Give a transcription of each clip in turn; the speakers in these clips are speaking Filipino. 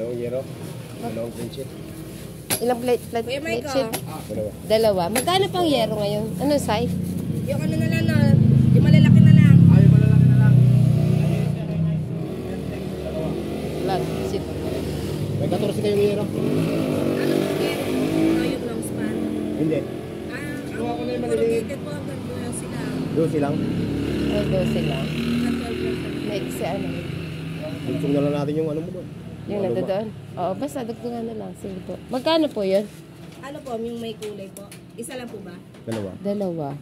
Dalawang yero. Dalawang pinchit. Ilang plate sheet? Dalawa. Magkano pang yero ngayon? Ano size? Yung ano na lang, yung malalaki na lang. Yung malalaki na lang. Lang, sheet. May 14 kayong yero. Ano yung yero? Yung long span. Hindi. Kuha ko na yung maliliit. Po, hanggang 12 sila. 12 lang. Ay, 12 lang. Next, ano? Gusto na lang natin yung ano mo doon. Yung nando doon? Oo, basta dugtungan na lang. Sige po. Magkano po yun? Ano po, yung may kulay po? Isa lang po ba? Dalawa. Dalawa.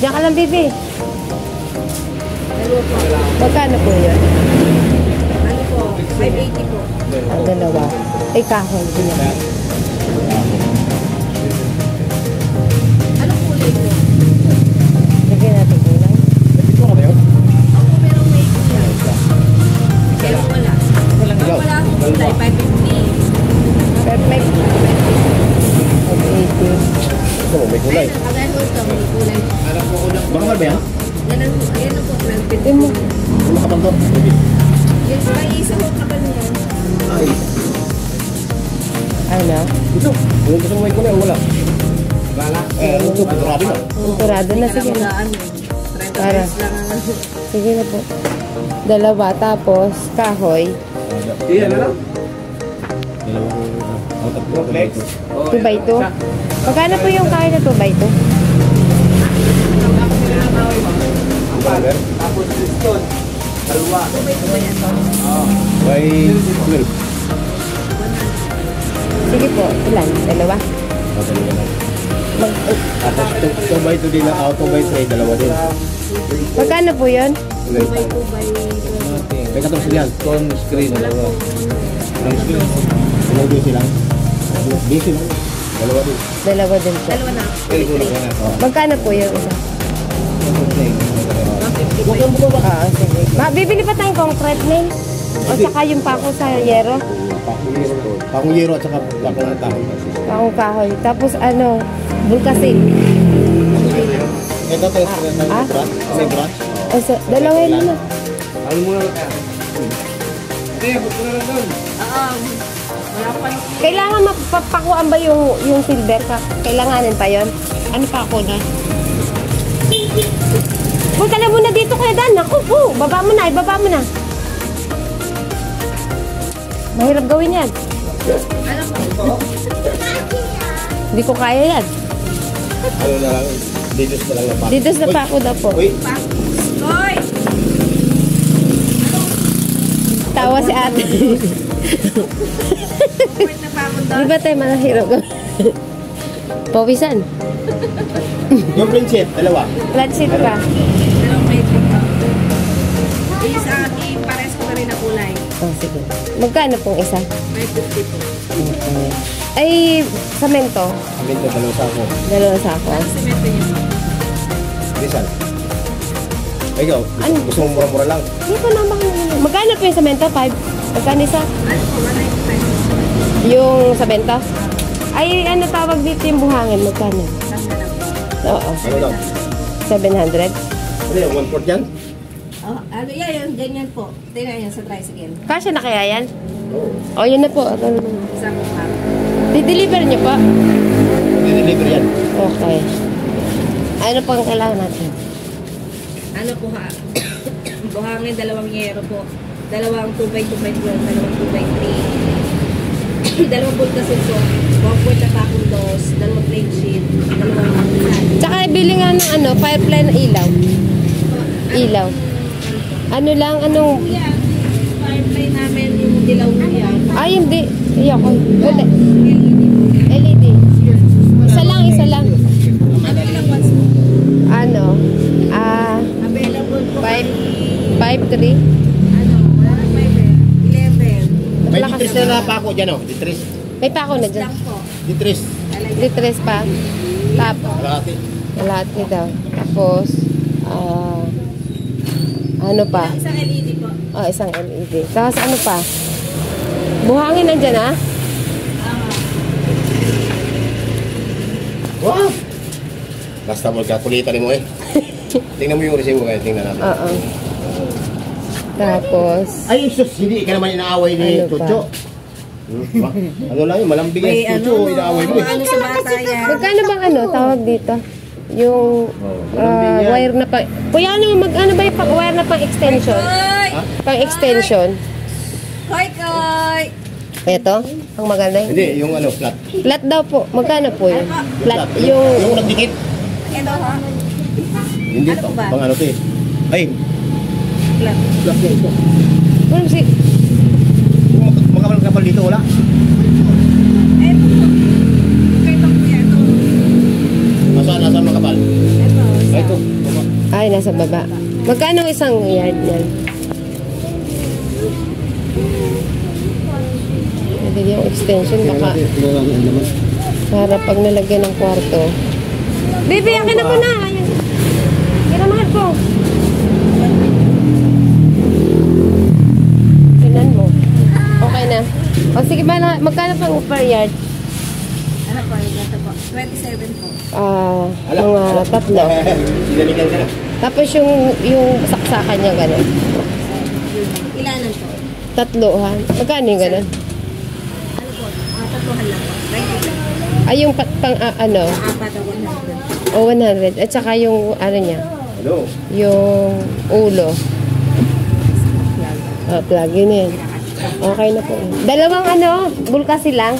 Diyan ka lang, baby. Dalawa po. Magkano po yun? Ano po? 580 po. Ang dalawa. Ay, kahon. Ganyan. Anong kulay po? Lagyan natin kulay. Ito ka ba yun? Ako merong may kulay. Pero wala. Kung wala akong kulay, 550. Perfect. 580. Ito, may kulay. Agad mo ito, may kulay. Baka ba yan? Yan ang po, 1250. Ito mo. Ano ka bang to? Yes, may isa ko kapal niya. Ay. Ano? Ito. Kung gusto mo may kulay o wala? Wala. Ito. Turado na. Turado na. Sige na. Para. Sige na po. Dalawa. Tapos, kahoy. Iyan na lang. Dalawang flex. 2x2. Magkano po yung kahoy na 2x2? Tapos piston. Dalawa. By 12. Sige po. Ilan? Dalawa? Dalawa lang. Tapos 2x2 din lang. 2x3. Dalawa din. Magkano po yun? May 14 yan. Con screen. Dalawa. Long screen. Dalawa din silang. Busy lang. Dalawa din. Dalawa din po. Dalawa na. Magkano po yung isa? Sige. Bibili pa tayong concrete nail? O saka yung pako sa yero? Pakong yero at saka pakong tahoy. Pakong kahoy. Tapos ano, bulkasin. Ito tayo sa branch. May branch. O so, dalawin mo na. Ano mo na lang? Hindi, gusto na lang doon. Wala pa yung Kailangan mapapakuan ba yung silver ka? Kailanganin pa yon? Ano pa ako na? Punta na muna dito kaya Dan. Ako po. Baba mo na. Ibaba mo na. Mahirap gawin yan. ano po? Hindi ko kaya yan. Ano na lang? Didos na lang na pa. Dito sa pako daw po. Uy! Hoy! Tawa si ate. Wait na pa ako Di doon. ba tayo mahirap gawin? Pawisan. Yung prinsip, dalawa. Flat sheet ka. Dalawang may ito. Isa, pares ko na rin na kulay. Oh, sige. Magkano pong isa? 550 po. Okay. Ay, samento. Amin to, dalawa sa ako. Dalawa sa ako. Ano semento niyo po? Rizal. Ikaw, Ano? gusto mo mura-mura lang. Hindi ko naman. Magkano po yung samento? 5? Magkano isa? Ano po? 195. Yung samento? Ay, ano tawag dito yung buhangin? Magkano? Saan na lang po? Oo. Ano lang? 700? Ano yung 1/4 yan? Oh, ano yan, yung ganyan po. Tingnan yan sa tricycle. Kasya na kaya yan? O, yun na po. Isang pa. Di-deliver niyo po? Deliver yan. Okay. Ano po ang kailangan natin? Ano po ha? Buhangin, dalawang yero po. Dalawang 2x2 dalawang 2x3. Dalawang bulkasin po. 1/4 na pakong dos. Dalawang plate sheet. Dalawang pakulan. Tsaka bili nga ng ano, firefly na ilaw. Ilaw. Ano lang, anong... Yan. Firefly namin yung dilaw na yan. Ay, hindi. Iyak ko. Wala. LED. LED. Isa lang, isa lang. Ano ilang watts po? Ano? Available po. 5.3. Ano? Wala nang 5 11. May ditris na pa ako dyan, oh. Ditris. May pako na dyan. Lang po. Ditris. Litres pa. Tap. Kalahati. Lahat daw. Tapos, ano pa? Isang LED po. Oh, isang LED. Tapos ano pa? Buhangin nandyan, ha? Wow! Basta magkakulitan mo eh. Tingnan mo yung resibo kayo, tingnan natin. Oo. Tapos, Ay, sus, hindi ka naman inaaway ni Ano pa? Chucho. Ano lang yun, malambing May yan si Chucho, inaaway mo eh. ano sa bata yan. magkano bang ano, tawag dito? Yung malambing yan. wire na pa. Kuya, ano, ano ba yung wire na pang extension? Koy! Pang extension. Koy, koy! Ito, ang maganda yun. Hindi, yung ano, flat. Flat daw po. Magkano po yun? Flat, Yung yung... nagdikit. Ito ha? Hindi, Ano po ba? pang ano to eh. Ay, Flat. flat na ito. Ano si... Yung makapal dito, wala. Ito po. Kay Pak niya, ito. Nasaan makapal? Ito. Ay, ito. Ay, nasa baba. Magkano isang yard yan? Ito yung extension. Baka para pag nalagyan ng kwarto. Baby, akin na po na. Ayan. Kinamahal ko. Tinan mo. Okay na. O sige ba, magkano pang per yard? Ano po, ito po. 27 po. Mga tatlo. Sinalikan ka na. Tapos yung saksakan niya gano'n. Ilanan po. Tatlohan. Magkano yung gano'n? Ano po? Tatuhan lang po. 20 lang. Ay, yung pang ano? Apat o 100. O 100. At saka yung ano niya? Hello. Yung ulo. Plug yun yun. Okay na po. Dalawang ano? Bulkasi lang?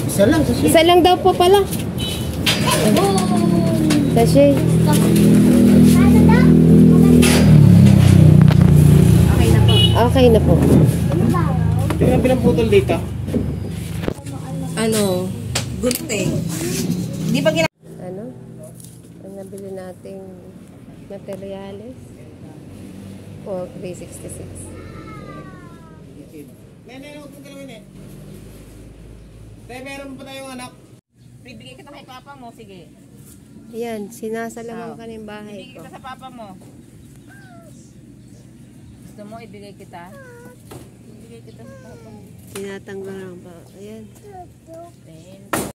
Isa lang, sa Isa lang daw po pala. Sachet. Okay na po. Okay na po. Tingnan pinamputol dito. Ano? Good thing. Di ba Ano? Ang nabili nating materials for 366. Nene, huwag mo kalawin eh. Tay, meron pa tayong anak. Bibigay kita kay papa mo, sige. Yan, sinasalaman ka ng bahay Bibigay ko. kita sa papa mo. Gusto mo ibigay kita? Ibigay kita sa papa mo. Tinatanggal lang pa. Ayan. Then,